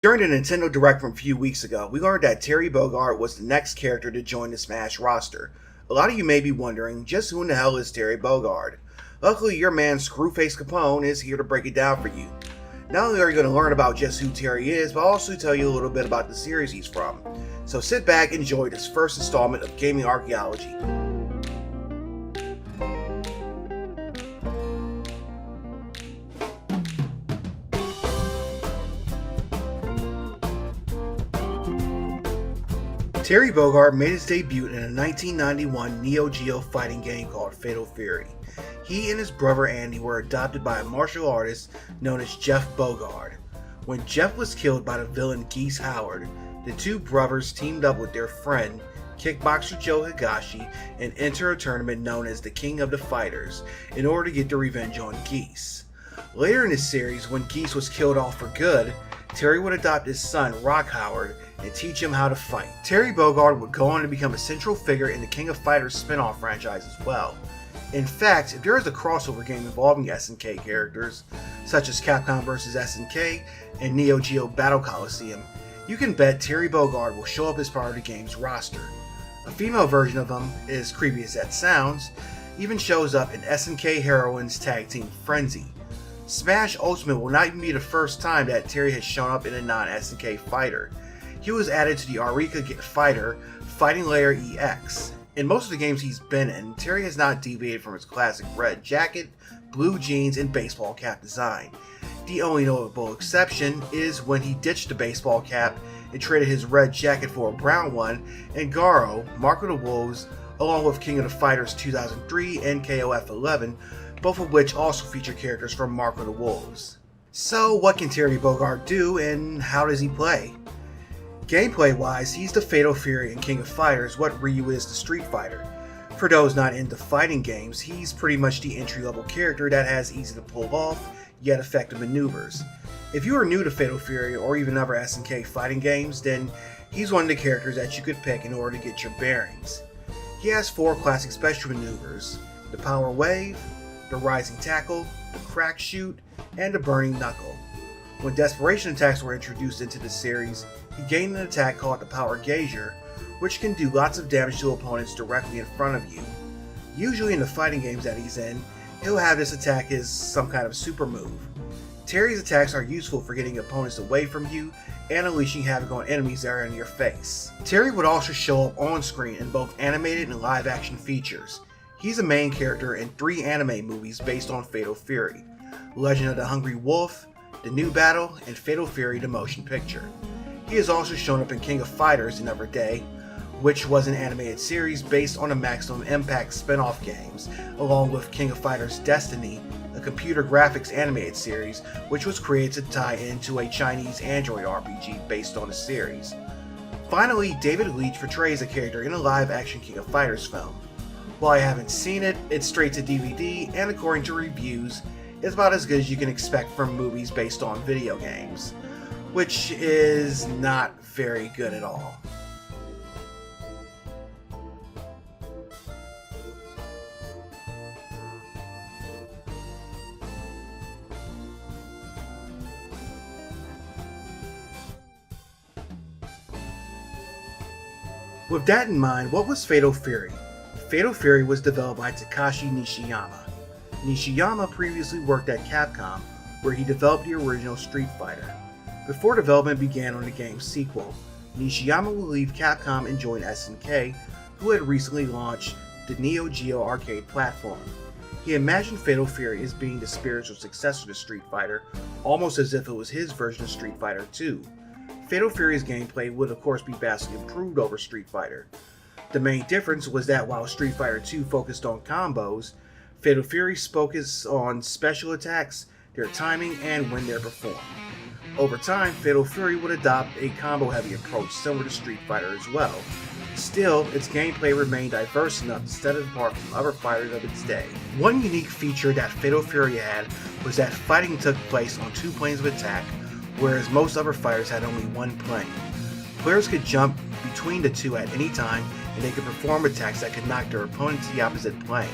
During the Nintendo Direct from a few weeks ago, we learned that Terry Bogard was the next character to join the Smash roster. A lot of you may be wondering, just who in the hell is Terry Bogard? Luckily, your man Screwface Capone is here to break it down for you. Not only are you going to learn about just who Terry is, but I'll also tell you a little bit about the series he's from. So sit back and enjoy this first installment of Gaming Archaeology. Terry Bogard made his debut in a 1991 Neo Geo fighting game called Fatal Fury. He and his brother Andy were adopted by a martial artist known as Jeff Bogard. When Jeff was killed by the villain Geese Howard, the two brothers teamed up with their friend, kickboxer Joe Higashi, and enter a tournament known as the King of the Fighters in order to get their revenge on Geese. Later in the series, when Geese was killed off for good, Terry would adopt his son, Rock Howard, and teach him how to fight. Terry Bogard would go on to become a central figure in the King of Fighters spin-off franchise as well. In fact, if there is a crossover game involving SNK characters, such as Capcom vs. SNK and Neo Geo Battle Coliseum, you can bet Terry Bogard will show up as part of the game's roster. A female version of him, as creepy as that sounds, even shows up in SNK Heroines tag team Frenzy. Smash Ultimate will not even be the first time that Terry has shown up in a non-SNK fighter. He was added to the Arika fighter Fighting Layer EX. In most of the games he's been in, Terry has not deviated from his classic red jacket, blue jeans, and baseball cap design. The only notable exception is when he ditched the baseball cap and traded his red jacket for a brown one, and Garo, Mark of the Wolves, along with King of the Fighters 2003 and KOF 11, both of which also feature characters from Mark of the Wolves. So what can Terry Bogard do, and how does he play? Gameplay-wise, he's the Fatal Fury and King of Fighters what Ryu is the Street Fighter. For those not into fighting games, he's pretty much the entry-level character that has easy to pull off, yet effective maneuvers. If you are new to Fatal Fury or even other SNK fighting games, then he's one of the characters that you could pick in order to get your bearings. He has 4 classic special maneuvers: the Power Wave, the Rising Tackle, the Crack Shoot, and the Burning Knuckle. When Desperation attacks were introduced into the series, he gained an attack called the Power Gauger, which can do lots of damage to opponents directly in front of you. Usually in the fighting games that he's in, he'll have this attack as some kind of super move. Terry's attacks are useful for getting opponents away from you and unleashing havoc on enemies that are in your face. Terry would also show up on screen in both animated and live action features. He's a main character in 3 anime movies based on Fatal Fury: Legend of the Hungry Wolf, The New Battle, and Fatal Fury the Motion Picture. He has also shown up in King of Fighters Another Day, which was an animated series based on the Maximum Impact spin-off games, along with King of Fighters Destiny, a computer graphics animated series which was created to tie into a Chinese Android RPG based on the series. Finally, David Leitch portrays a character in a live-action King of Fighters film. While I haven't seen it, it's straight to DVD, and according to reviews, it's about as good as you can expect from movies based on video games, which is not very good at all. With that in mind, what was Fatal Fury? Fatal Fury was developed by Takashi Nishiyama. Nishiyama previously worked at Capcom, where he developed the original Street Fighter. Before development began on the game's sequel, Nishiyama would leave Capcom and join SNK, who had recently launched the Neo Geo arcade platform. He imagined Fatal Fury as being the spiritual successor to Street Fighter, almost as if it was his version of Street Fighter 2. Fatal Fury's gameplay would of course be vastly improved over Street Fighter. The main difference was that while Street Fighter 2 focused on combos, Fatal Fury's focused on special attacks, their timing, and when they're performed. Over time, Fatal Fury would adopt a combo-heavy approach similar to Street Fighter as well. Still, its gameplay remained diverse enough to set it apart from other fighters of its day. One unique feature that Fatal Fury had was that fighting took place on 2 planes of attack, whereas most other fighters had only 1 plane. Players could jump between the 2 at any time, and they could perform attacks that could knock their opponent to the opposite plane.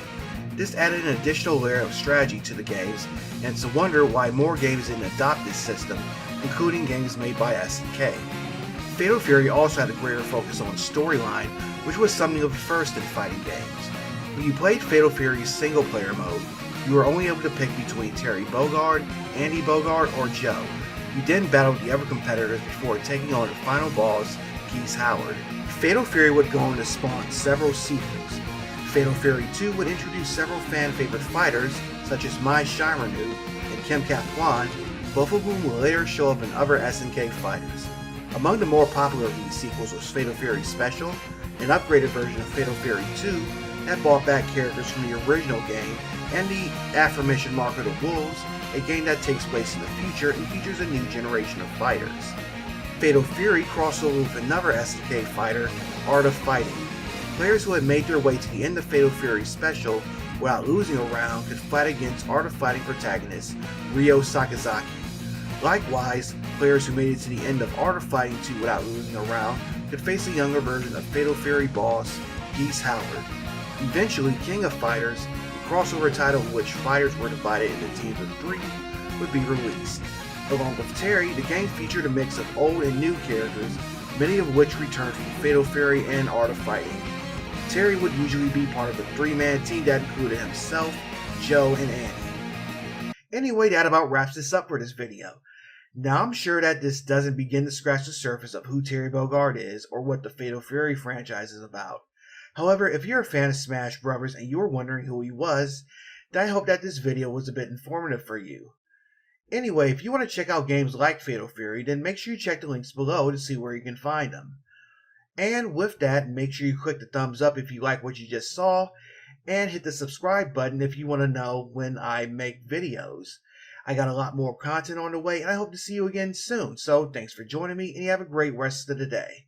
This added an additional layer of strategy to the games, and it's a wonder why more games didn't adopt this system including games made by SNK. Fatal Fury also had a greater focus on storyline, which was something of a first in fighting games. When you played Fatal Fury's single-player mode, you were only able to pick between Terry Bogard, Andy Bogard, or Joe. You then battled the other competitors before taking on the final boss, Geese Howard. Fatal Fury would go on to spawn several sequels. Fatal Fury 2 would introduce several fan-favorite fighters, such as Mai Shiranu and Kim Kathwan, both of whom would later show up in other SNK fighters. Among the more popular of these sequels was Fatal Fury Special, an upgraded version of Fatal Fury 2 that brought back characters from the original game, and the aforementioned Mark of the Wolves, a game that takes place in the future and features a new generation of fighters. Fatal Fury crossed over with another SNK fighter, Art of Fighting. Players who had made their way to the end of Fatal Fury Special without losing a round could fight against Art of Fighting protagonist Ryo Sakazaki. Likewise, players who made it to the end of Art of Fighting 2 without losing a round could face a younger version of Fatal Fury boss, Geese Howard. Eventually, King of Fighters, a crossover title in which fighters were divided into teams of 3, would be released. Along with Terry, the game featured a mix of old and new characters, many of which returned from Fatal Fury and Art of Fighting. Terry would usually be part of a 3-man team that included himself, Joe, and Andy. Anyway, that about wraps this up for this video. Now, I'm sure that this doesn't begin to scratch the surface of who Terry Bogard is or what the Fatal Fury franchise is about. However, if you're a fan of Smash Brothers and you were wondering who he was, then I hope that this video was a bit informative for you. Anyway, if you want to check out games like Fatal Fury, then make sure you check the links below to see where you can find them. And with that, make sure you click the thumbs up if you like what you just saw, and hit the subscribe button if you want to know when I make videos. I got a lot more content on the way, and I hope to see you again soon. So, thanks for joining me, and you have a great rest of the day.